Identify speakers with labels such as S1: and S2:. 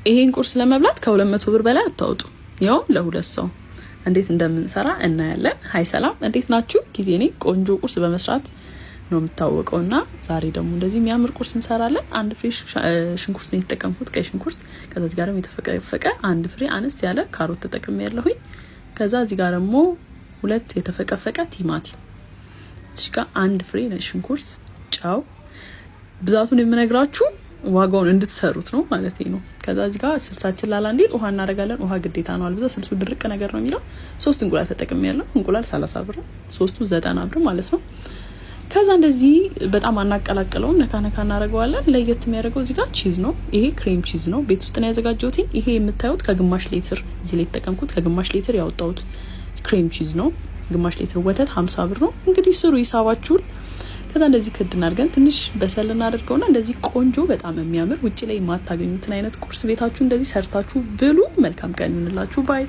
S1: ይሄን ቁርስ ለመብላት ከ200 ብር በላይ አታውጡ። ያው ለሁለት ሰው እንዴት እንደምንሰራ እናያለን። ሃይ ሰላም፣ እንዴት ናችሁ? ጊዜ ነኝ ቆንጆ ቁርስ በመስራት ነው የምታወቀውና ዛሬ ደግሞ እንደዚህ የሚያምር ቁርስ እንሰራለን። አንድ ፍሬ ሽንኩርት ነው የተጠቀምኩት፣ ቀይ ሽንኩርት። ከዛ እዚህ ጋር የተፈቀፈቀ አንድ ፍሬ አነስ ያለ ካሮት ተጠቅሜያለሁኝ። ከዛ እዚህ ጋር ደግሞ 2 የተፈቀፈቀ ቲማቲም፣ እዚህ ጋር አንድ ፍሬ ነጭ ሽንኩርት፣ ጫው። ብዛቱን የምነግራችሁ ዋጋውን እንድትሰሩት ነው ማለት ነው። ከዛ እዚህ ጋር ስልሳችን ላላ እንዲል ውሃ እናደርጋለን። ውሃ ግዴታ ነው፣ አልበዛ ስልሱ ድርቅ ነገር ነው የሚለው። 3 እንቁላል ተጠቅሜያለሁ። እንቁላል 30 ብር፣ 3ቱ 90 ብር ማለት ነው። ከዛ እንደዚህ በጣም አናቀላቅለው፣ ነካ ነካ እናደርገዋለን። ለየት የሚያደርገው እዚህ ጋር ቺዝ ነው። ይሄ ክሬም ቺዝ ነው፣ ቤት ውስጥ ነው ያዘጋጀሁት። ይሄ የምታዩት ከግማሽ ሊትር እዚህ ላይ ተጠቀምኩት፣ ከግማሽ ሊትር ያወጣሁት ክሬም ቺዝ ነው። ግማሽ ሊትር ወተት 50 ብር ነው። እንግዲህ ስሩ ሂሳባችሁን። ከዛ እንደዚህ ክድ እናድርገን ትንሽ በሰል እናደርገውና እንደዚህ ቆንጆ በጣም የሚያምር ውጪ ላይ የማታገኙትን አይነት ቁርስ ቤታችሁ እንደዚህ ሰርታችሁ ብሉ። መልካም ቀን ይሁንላችሁ። ባይ